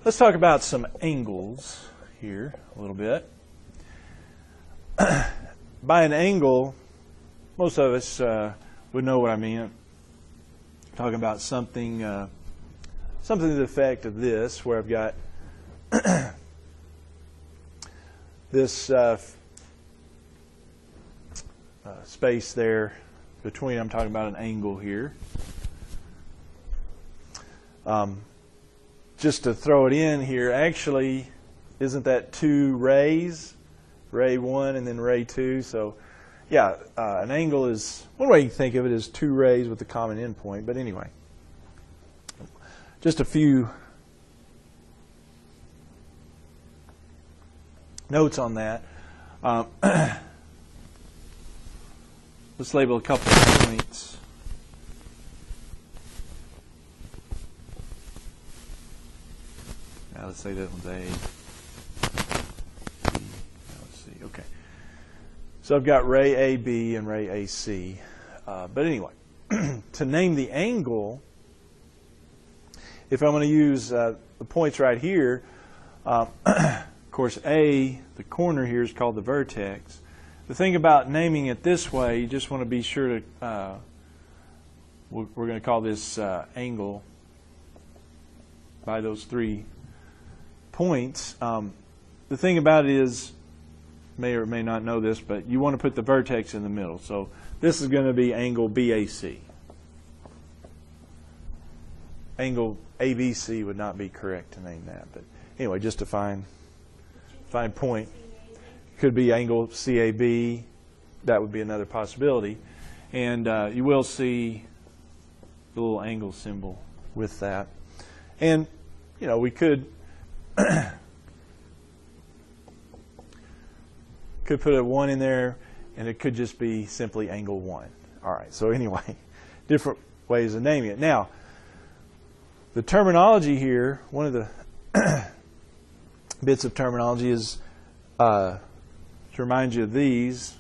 Let's talk about some angles here a little bit. By an angle, most of us would know what I mean. Talking about something, something to the effect of this, where I've got this space there between. I'm talking about an angle here. Just to throw it in here, actually, isn't that two rays? Ray 1 and then ray 2. So, yeah, an angle is, one way you can think of it is two rays with a common endpoint. But anyway, just a few notes on that. Let's label a couple of points. Now let's say that one's A. Let's see. Okay. So I've got ray AB and ray AC. But anyway, to name the angle, if I'm going to use the points right here, of course A, the corner here, is called the vertex. The thing about naming it this way, you just want to be sure to, we're going to call this angle by those 3 points. The thing about it is, may or may not know this, but you want to put the vertex in the middle. So this is going to be angle BAC. Angle ABC would not be correct to name that, but anyway, just to find point. Could be angle CAB. That would be another possibility, and you will see the little angle symbol with that. And you know, we could put a 1 in there, and it could just be simply angle 1. All right. So anyway, different ways of naming it. Now, the terminology here, one of the bits of terminology is to remind you of these: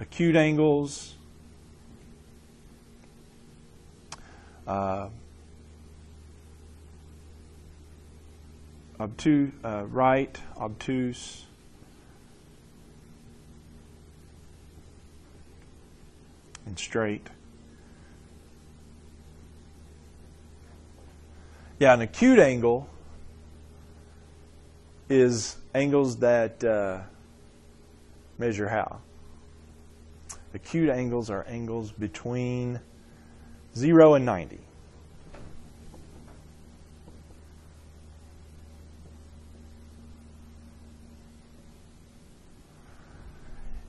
acute angles, right, obtuse, and straight. Yeah, an acute angle is angles that measure how? Acute angles are angles between 0 and 90.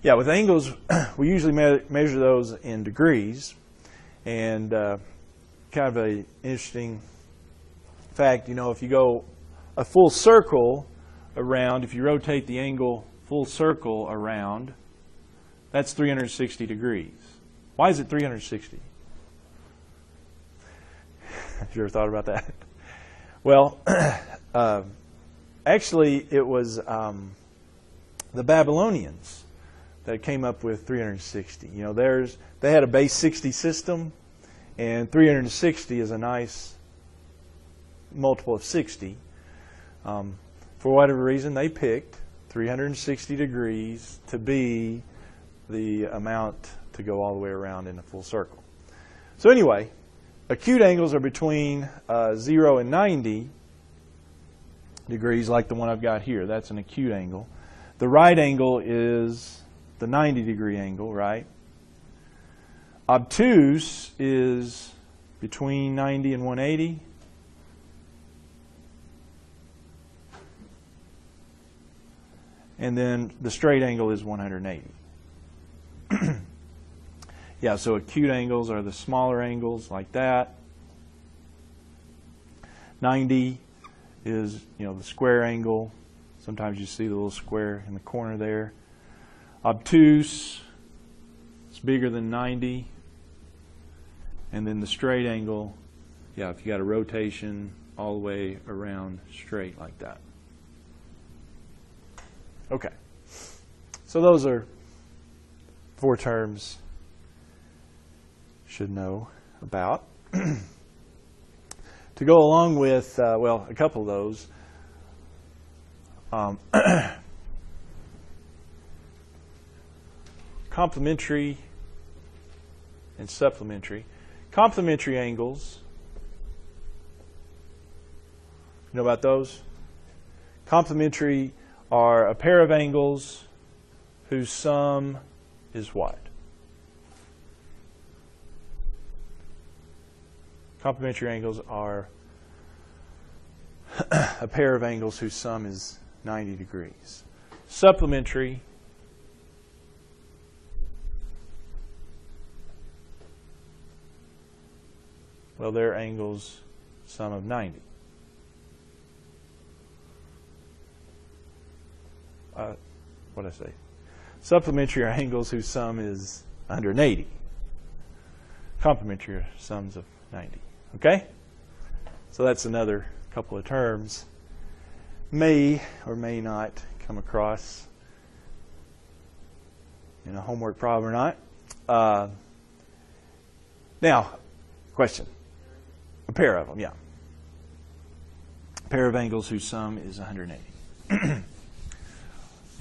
Yeah, with angles, we usually measure those in degrees. And kind of an interesting fact, you know, if you go a full circle around, if you rotate the angle full circle around, that's 360 degrees. Why is it 360? Have you ever thought about that? Well, actually, it was the Babylonians that came up with 360. You know, they had a base 60 system, and 360 is a nice multiple of 60. For whatever reason, they picked 360 degrees to be the amount to go all the way around in a full circle. So anyway, acute angles are between 0 and 90 degrees, like the one I've got here. That's an acute angle. The right angle is the 90-degree angle, right? Obtuse is between 90 and 180. And then the straight angle is 180. Yeah, so acute angles are the smaller angles like that. 90 is, you know, the square angle. Sometimes you see the little square in the corner there. Obtuse is bigger than 90. And then the straight angle, yeah, if you got a rotation all the way around straight like that. Okay, so those are 4 terms you should know about. To to go along with, well, a couple of those, complementary and supplementary. Complementary angles, you know about those? Complementary are a pair of angles whose sum is what? Complementary angles are a pair of angles whose sum is 90 degrees. Supplementary well, they're angles sum of 90. What did I say? Supplementary are angles whose sum is 180. Complementary are sums of 90. Okay? So that's another couple of terms. May or may not come across in a homework problem or not. Now, question. A pair of them, yeah. A pair of angles whose sum is 180.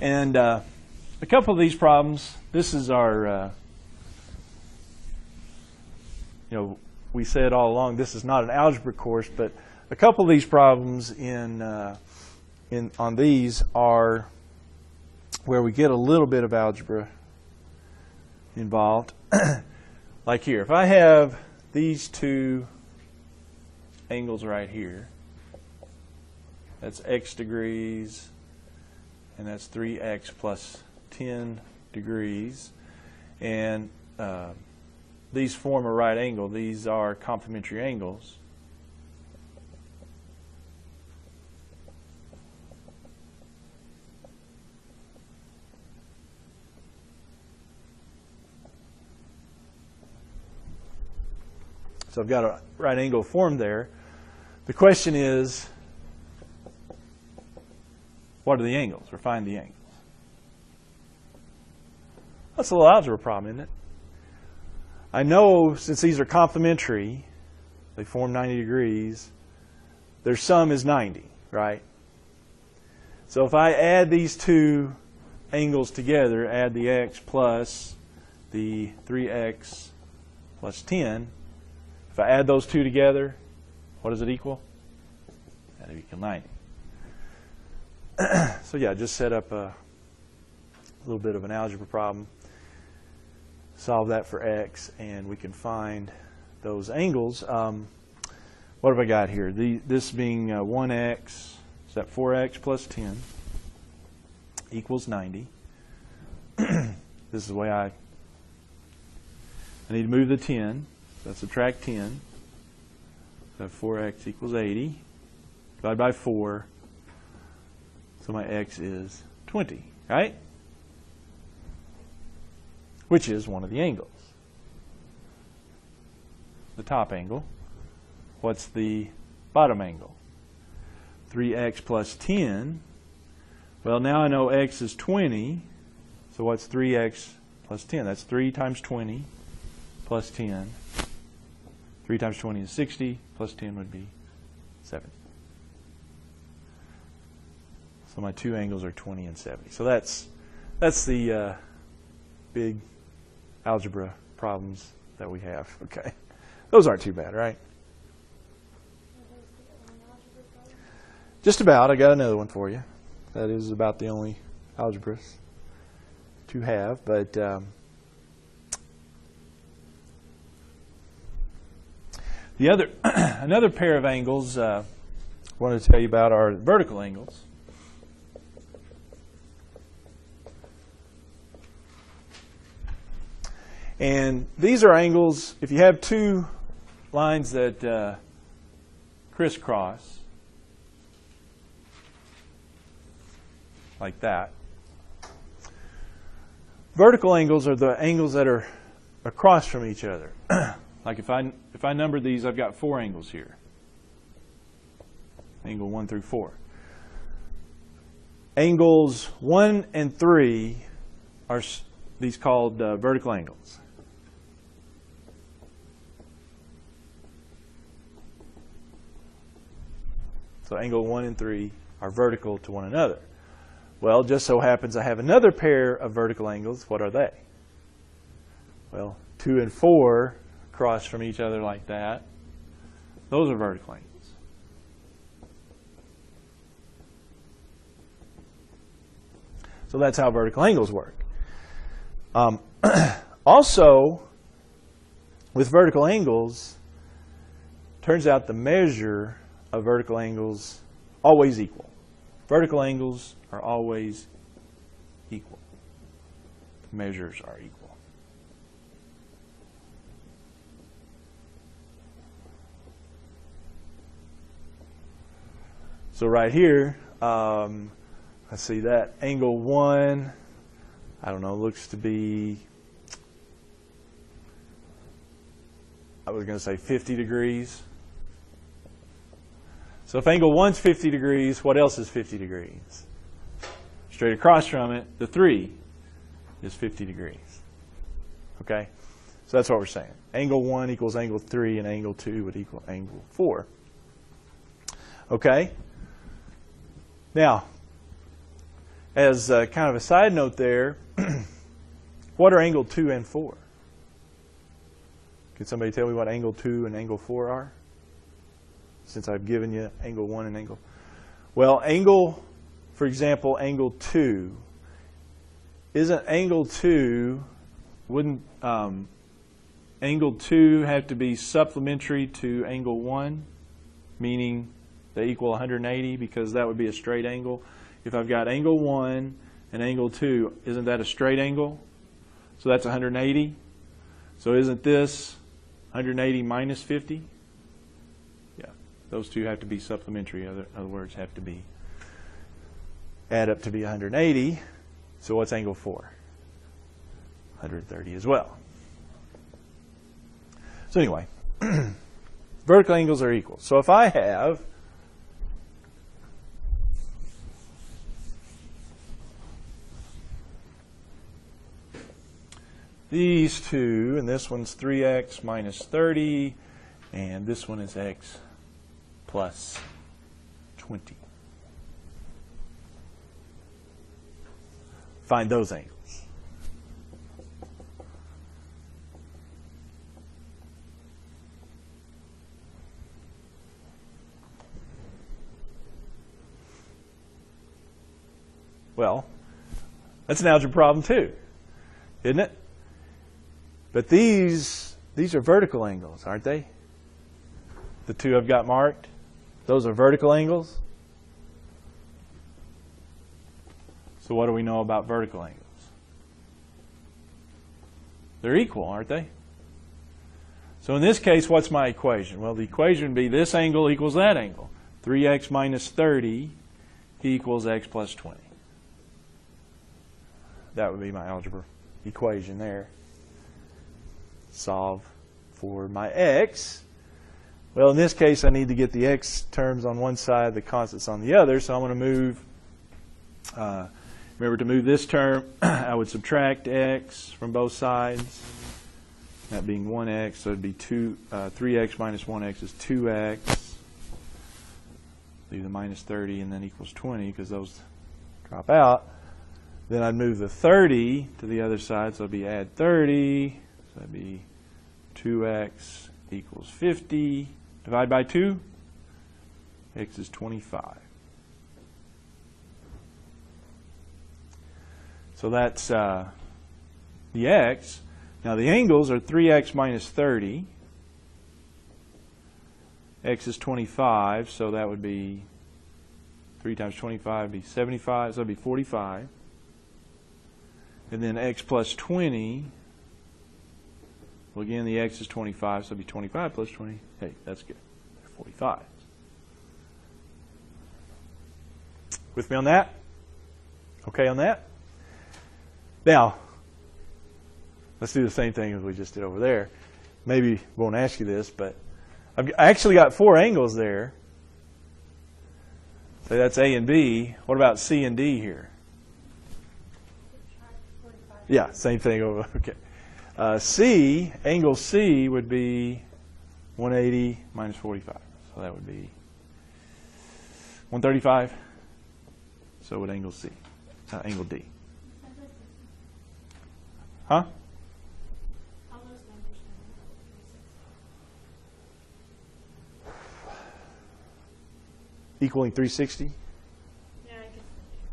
And a couple of these problems, this is our, we said all along this is not an algebra course, but a couple of these problems on these are where we get a little bit of algebra involved. Like here, if I have these two angles right here, that's x degrees, and that's 3x plus 10 degrees, and these form a right angle. These are complementary angles. So I've got a right angle formed there. The question is, what are the angles, or find the angles? That's a little algebra problem, isn't it? I know since these are complementary, they form 90 degrees, their sum is 90, right? So if I add these two angles together, add the x plus the 3x plus 10, if I add those two together, what does it equal? That'll equal 90. So yeah, just set up a little bit of an algebra problem. Solve that for x, and we can find those angles. What have I got here? This being 1x, is that 4x plus 10 equals 90. This is the way I need to move the 10. So subtract 10. So 4x equals 80. Divide by 4. So my x is 20, right? Which is one of the angles. The top angle. What's the bottom angle? 3x plus 10. Well, now I know x is 20. So what's 3x plus 10? That's 3 times 20 plus 10. 3 times 20 is 60, plus 10 would be 70. So my two angles are 20 and 70. So that's the big algebra problems that we have. Okay, those aren't too bad, right? Just about. I got another one for you. That is about the only algebras to have, but another pair of angles I wanted to tell you about are vertical angles. And these are angles, if you have two lines that crisscross, like that. Vertical angles are the angles that are across from each other. Like if I number these, I've got 4 angles here. Angle 1 through 4. Angles 1 and 3 are these called vertical angles. So angle 1 and 3 are vertical to one another. Well, just so happens I have another pair of vertical angles. What are they? Well, 2 and 4 cross from each other like that. Those are vertical angles. So that's how vertical angles work. Also, with vertical angles, turns out the measure of vertical angles always equal. Vertical angles are always equal. Measures are equal. So right here, let's see, that angle 1, I don't know, looks to be, I was going to say 50 degrees. So if angle 1's 50 degrees, what else is 50 degrees? Straight across from it, the 3 is 50 degrees. Okay? So that's what we're saying. Angle 1 equals angle 3, and angle 2 would equal angle 4. Okay? Now, as kind of a side note there, what are angle 2 and 4? Can somebody tell me what angle 2 and angle 4 are? Since I've given you angle 1 and angle. Well, angle, for example, angle 2. Isn't angle 2, wouldn't angle 2 have to be supplementary to angle 1? Meaning they equal 180 because that would be a straight angle. If I've got angle 1 and angle 2, isn't that a straight angle? So that's 180. So isn't this 180 minus 50? Yeah, those two have to be supplementary. In other words, have to be add up to be 180. So what's angle 4? 130 as well. So anyway, vertical angles are equal. So if I have these two, and this one's 3x minus 30, and this one is x plus 20. Find those angles. Well, that's an algebra problem too, isn't it? But these are vertical angles, aren't they? The two I've got marked, those are vertical angles. So what do we know about vertical angles? They're equal, aren't they? So in this case, what's my equation? Well, the equation would be this angle equals that angle. 3x minus 30 equals x plus 20. That would be my algebra equation there. Solve for my x. Well, in this case, I need to get the x terms on one side, the constants on the other. So I'm going to move, remember to move this term, I would subtract x from both sides. That being 1x, so it would be 3x minus 1x is 2x. Leave the minus 30 and then equals 20 because those drop out. Then I'd move the 30 to the other side, so it'd be add 30. So that'd be 2x equals 50. Divide by 2. X is 25. So that's the x. Now the angles are 3x minus 30. X is 25, so that would be 3 times 25 would be 75, so that would be 45. And then x plus 20, well again the x is 25, so it'll be 25 plus 20. Hey, that's good. 45. With me on that? Okay on that? Now, let's do the same thing as we just did over there. Maybe won't ask you this, but I actually got 4 angles there. Say that's A and B. What about C and D here? Yeah, same thing over. Okay. C, angle C would be 180 minus 45. So that would be 135? So would angle C, angle D. Huh? Equaling 360? Yeah, I guess.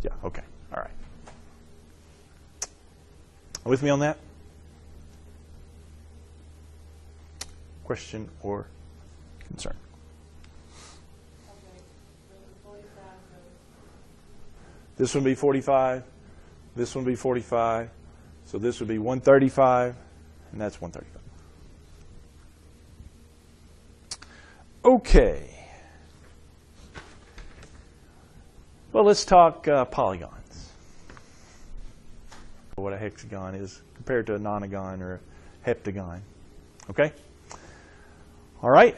Yeah, okay. All right. With me on that? Question or concern? This one would be 45. This one would be 45. So this would be 135, and that's 135. Okay. Well, let's talk polygons. What a hexagon is compared to a nonagon or a heptagon. Okay? All right.